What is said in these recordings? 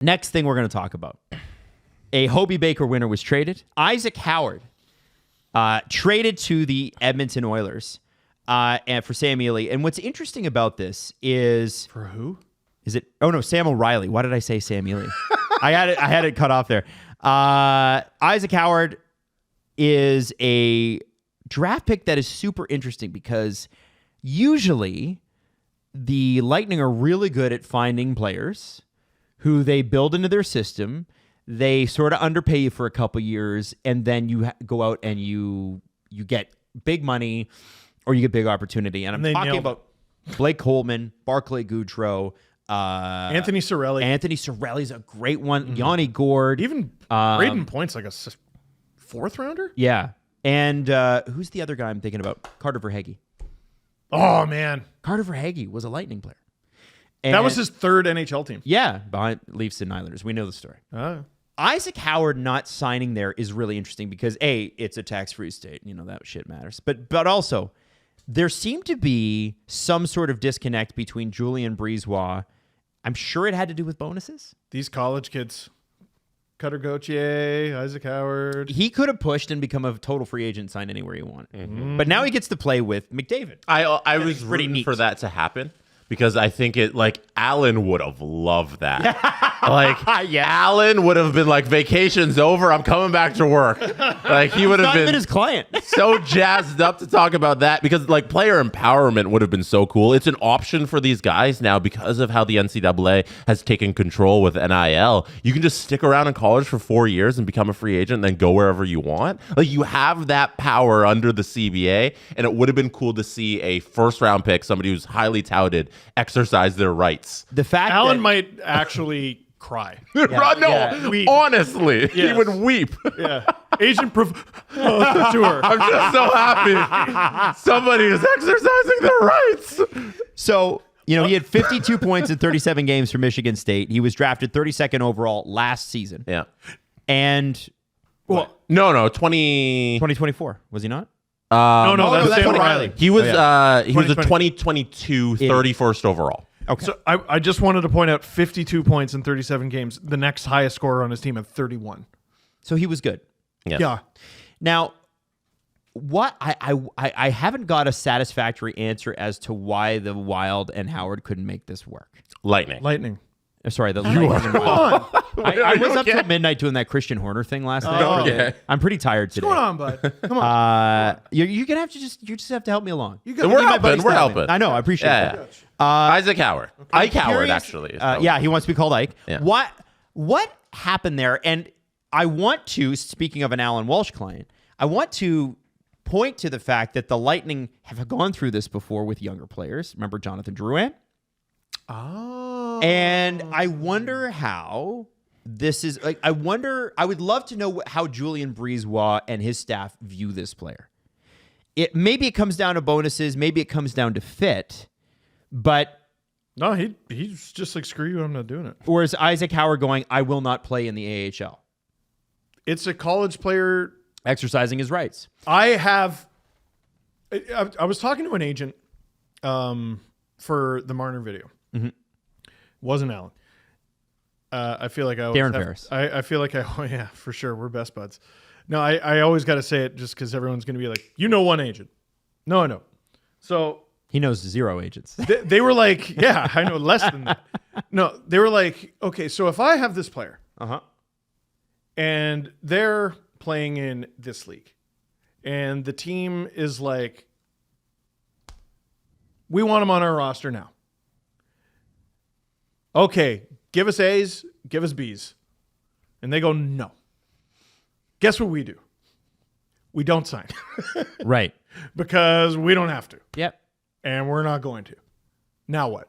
Next thing we're going to talk about. A Hobey Baker winner was traded. Isaac Howard traded to the Edmonton Oilers and for Sam Ely. And what's interesting about this is... For who? Is it... Oh, no, Sam O'Reilly. Why did I say Sam Ely? I had it cut off there. Isaac Howard is a draft pick that is super interesting because usually the Lightning are really good at finding players who they build into their system. They sort of underpay you for a couple years, and then you go out and you get big money or you get big opportunity. And I'm talking about Blake Coleman, Barclay Goodrow, Anthony Cirelli. Anthony Cirelli's a great one. Yanni Gord. Even Braden Point's like a fourth rounder? Yeah. And who's the other guy I'm thinking about? Carter Verhaeghe. Oh, man. Carter Verhaeghe was a Lightning player. And that was his third NHL team. Yeah, behind Leafs and Islanders. We know the story. Isaac Howard not signing there is really interesting because, A, it's a tax-free state. You know, that shit matters. But also, there seemed to be some sort of disconnect between Julien Brisebois. I'm sure it had to do with bonuses. These college kids. Cutter Gauthier, Isaac Howard. He could have pushed and become a total free agent, signed anywhere he wanted. Mm-hmm. But now he gets to play with McDavid. I was rooting for that to happen. Because I think Allen would have loved that. Allen would have been like, vacation's over, I'm coming back to work. He would have been his client. So jazzed up to talk about that because player empowerment would have been so cool. It's an option for these guys now because of how the NCAA has taken control with NIL. You can just stick around in college for 4 years and become a free agent and then go wherever you want. You have that power under the CBA, and it would have been cool to see a first-round pick, somebody who's highly touted, exercise their rights. The fact Allen that might actually cry. Honestly, he would weep. Yeah. Agent tour. I'm just so happy somebody is exercising their rights. So, he had 52 points in 37 games for Michigan State. He was drafted 32nd overall last season. Yeah. And no, 2024, was he not? No, that's Sam O'Reilly. He was a 2022 31st overall. Okay. So I just wanted to point out 52 points in 37 games. The next highest scorer on his team at 31. So he was good. Yes. Yeah. Now, what I haven't got a satisfactory answer as to why the Wylde and Howard couldn't make this work. Lightning. Sorry, the Lightning. Come on. I was up till midnight doing that Christian Horner thing last night. Okay. I'm pretty tired today. What's going on, bud? Come on. You're gonna have to you just have to help me along. We're helping. I know. I appreciate that. Isaac Howard. Okay. Ike Howard, actually. He wants to be called Ike. Yeah. What happened there? And I want to, speaking of an Alan Walsh client, I want to point to the fact that the Lightning have gone through this before with younger players. Remember Jonathan Drouin? Oh. And I wonder how this is I would love to know how Julien Brisebois and his staff view this player. Maybe it comes down to bonuses, maybe it comes down to fit, but No, he's just like, screw you, I'm not doing it. Or is Isaac Howard going, I will not play in the AHL? It's a college player exercising his rights. I was talking to an agent for the Marner video. Mm-hmm. Wasn't Alan. I feel like I always Darren Ferris. I feel like yeah, for sure. We're best buds. No, I always got to say it just because everyone's going to be like, one agent. No, I know. So he knows 0 agents. They were like, yeah, I know less than that. No, they were like, okay, so if I have this player and they're playing in this league and the team is like, we want him on our roster now. Okay, give us A's, give us B's. And they go, no. Guess what we do? We don't sign. Right. Because we don't have to. Yep. And we're not going to. Now what?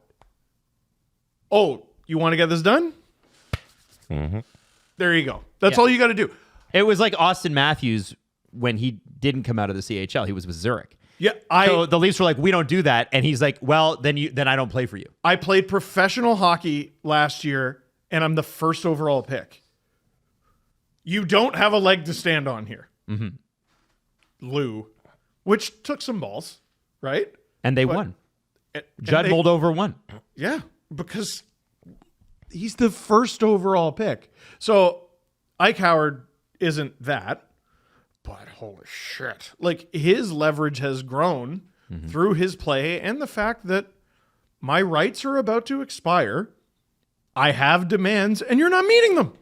Oh, you want to get this done? Mm-hmm. There you go. That's all you got to do. It was like Austin Matthews when he didn't come out of the CHL. He was with Zurich. Yeah, so the Leafs were like, we don't do that. And he's like, well, then I don't play for you. I played professional hockey last year, and I'm the first overall pick. You don't have a leg to stand on here. Mm-hmm. Lou, which took some balls, right? And they won. Judd Moldover won. Yeah, because he's the first overall pick. So Ike Howard isn't that, but holy shit. Like, his leverage has grown through his play and the fact that my rights are about to expire. I have demands and you're not meeting them.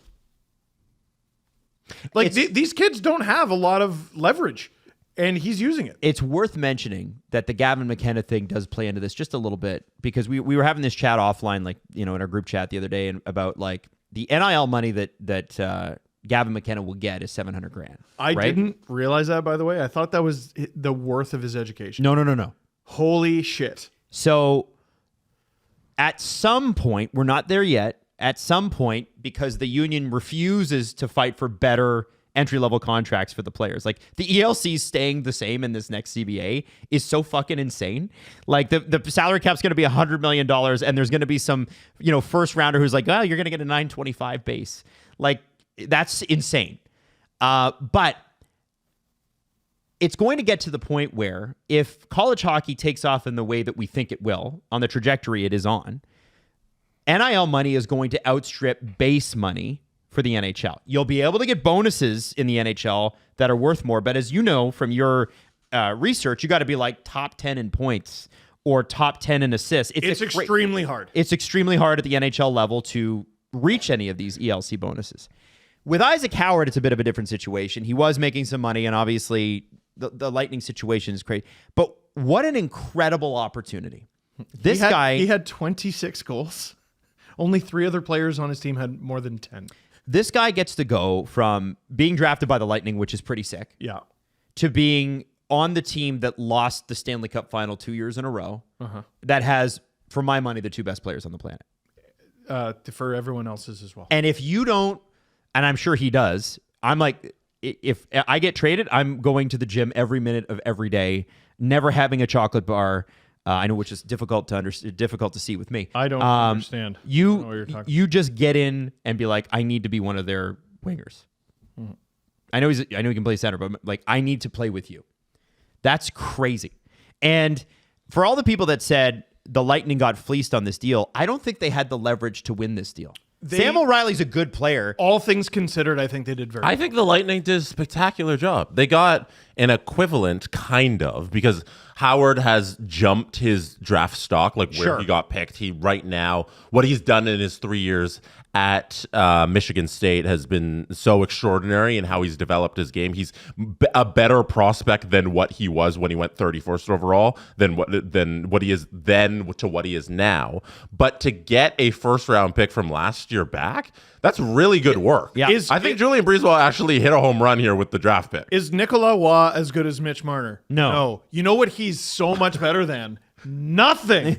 Like, these kids don't have a lot of leverage, and he's using it. It's worth mentioning that the Gavin McKenna thing does play into this just a little bit, because we were having this chat offline, like, in our group chat the other day, and about like the NIL money that Gavin McKenna will get is $700,000. I didn't realize that, by the way. I thought that was the worth of his education. No. Holy shit. So at some point, we're not there yet. At some point, because the union refuses to fight for better entry-level contracts for the players. Like, the ELC staying the same in this next CBA is so fucking insane. Like, the salary cap's going to be $100 million, and there's going to be some, first rounder who's like, oh, you're going to get a $925 base. Like, that's insane. But it's going to get to the point where if college hockey takes off in the way that we think it will, on the trajectory it is on, NIL money is going to outstrip base money for the NHL. You'll be able to get bonuses in the NHL that are worth more, but as you know from your research, you got to be like top 10 in points or top 10 in assists. It's extremely hard. It's extremely hard at the NHL level to reach any of these ELC bonuses. With Isaac Howard, it's a bit of a different situation. He was making some money, and obviously the Lightning situation is great. But what an incredible opportunity. He had 26 goals. Only 3 other players on his team had more than 10. This guy gets to go from being drafted by the Lightning, which is pretty sick, to being on the team that lost the Stanley Cup final 2 years in a row, that has, for my money, the 2 best players on the planet. For everyone else's as well. And if you don't, and I'm sure he does, I'm like, if I get traded, I'm going to the gym every minute of every day, never having a chocolate bar. I know, which is difficult to see with me. I don't understand. I don't know what you're talking you just get in and be like, I need to be one of their wingers. I know he can play center, but like, I need to play with you. That's crazy. And for all the people that said the Lightning got fleeced on this deal, I don't think they had the leverage to win this deal. Sam O'Reilly's a good player. All things considered, I think they did very well. I think the Lightning did a spectacular job. They got an equivalent, kind of, because Howard has jumped his draft stock, like where he got picked. Right now, what he's done in his 3 years at Michigan State has been so extraordinary in how he's developed his game. He's a better prospect than what he was when he went 31st overall, than what he is then to what he is now. But to get a first-round pick from last year back, that's really good work. Yeah. I think Julian Breezewell actually hit a home run here with the draft pick. Is Nicolas Waugh as good as Mitch Marner? No. You know what he's so much better than? Nothing.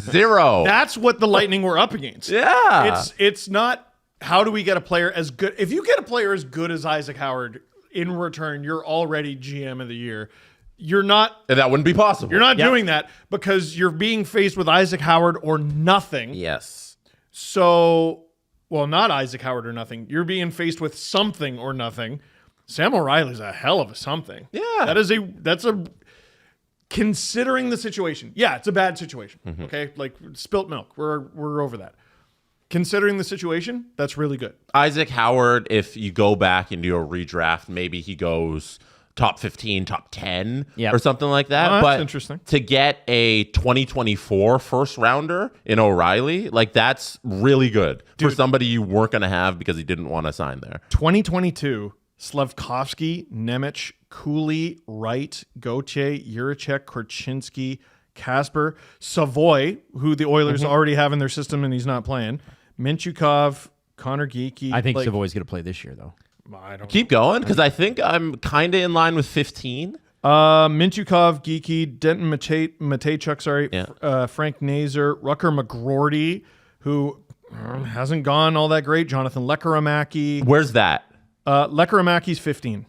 Zero. That's what the Lightning were up against. Yeah. It's not how do we get a player as good. If you get a player as good as Isaac Howard, in return, you're already GM of the year. You're not. And that wouldn't be possible. You're not doing that because you're being faced with Isaac Howard or nothing. Yes. So, well, not Isaac Howard or nothing. You're being faced with something or nothing. Sam O'Reilly's a hell of a something. Yeah. That's a considering the situation. Yeah, it's a bad situation. Okay? Like spilt milk. We're over that. Considering the situation, that's really good. Isaac Howard, if you go back and do a redraft, maybe he goes top 15, top 10 or something like that. Oh, that's but interesting. To get a 2024 first rounder in O'Reilly, like that's really good for somebody you weren't going to have because he didn't want to sign there. 2022, Slavkovsky, Nemec, Cooley, Wright, Gauthier, Juracek, Korchinski, Kasper, Savoy, who the Oilers already have in their system and he's not playing, Minchukov, Connor Geeky. I think Savoy's going to play this year, though. I don't Keep going, because I think I'm kind of in line with 15. Minchukov, Geeky, Denton Matejchuk, Frank Nazer, Rucker McGroarty, who hasn't gone all that great, Jonathan Lekkerimaki. Where's that? Lekkeramaki's 15.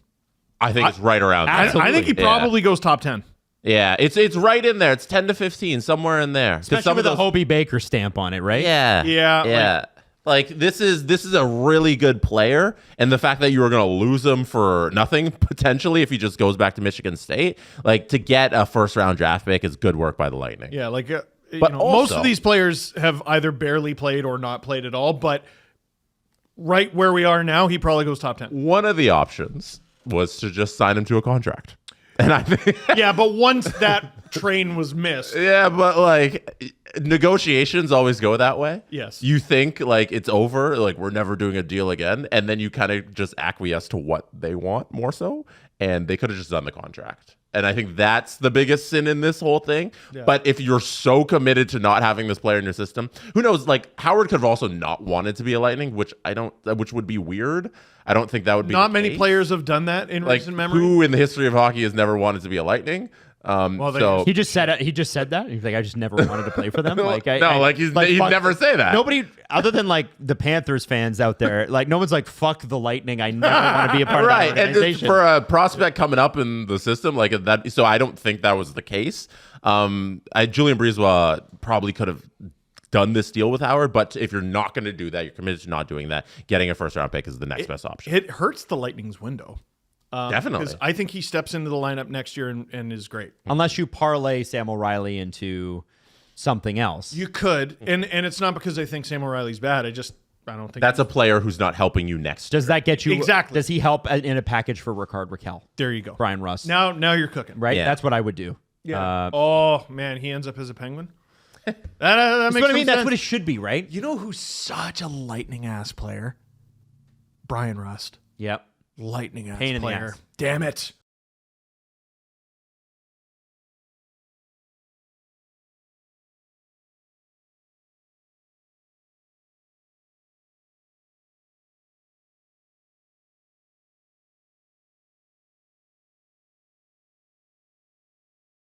I think it's right around there. I think he probably goes top 10. Yeah, it's right in there. It's 10 to 15, somewhere in there. Especially with a Hobey Baker stamp on it, right? Yeah. Like this is a really good player, and the fact that you were going to lose him for nothing potentially if he just goes back to Michigan State, like to get a first round draft pick is good work by the Lightning. Yeah, like But most also- of these players have either barely played or not played at all. But right where we are now, he probably goes top 10. One of the options was to just sign him to a contract. And I think Yeah, but once that train was missed, yeah, but like negotiations always go that way. Yes. You think like it's over, like we're never doing a deal again, and then you kind of just acquiesce to what they want more so, and they could have just done the contract. And I think that's the biggest sin in this whole thing. Yeah. But if you're so committed to not having this player in your system, who knows? Like Howard could have also not wanted to be a Lightning, which would be weird. I don't think that would be not the many case. players have done that in Like recent memory. who in the history of hockey has never wanted to be a Lightning? Well, So He just said it. He just said that. He's like, I just never wanted to play for them. Like, he'd fuck- never say that. Nobody, other than like the Panthers fans out there, like no one's like, fuck the Lightning. I never want to be a part Right, of that and just organization. for a prospect coming up in the system like that, so I don't think that was the case. Julian Brisebois probably could have done this deal with Howard, but if you're not going to do that, you're committed to not doing that. Getting a first round pick is the next best option. It hurts the Lightning's window. Definitely. Because I think he steps into the lineup next year and is great. Unless you parlay Sam O'Reilly into something else. You could, and it's not because I think Sam O'Reilly's bad. I don't think That's a player who's not helping you next. Does that get you Exactly. Does he help in a package for Ricard Raquel? There you go. Brian Rust. Now you're cooking. Right? Yeah. That's what I would do. Yeah. Oh man, he ends up as a Penguin. That That's makes what I mean. some That's what it sense. should be, right? You know who's such a lightning ass player? Brian Rust. Yep. Lightning ass Pain in the player. ass. Damn it.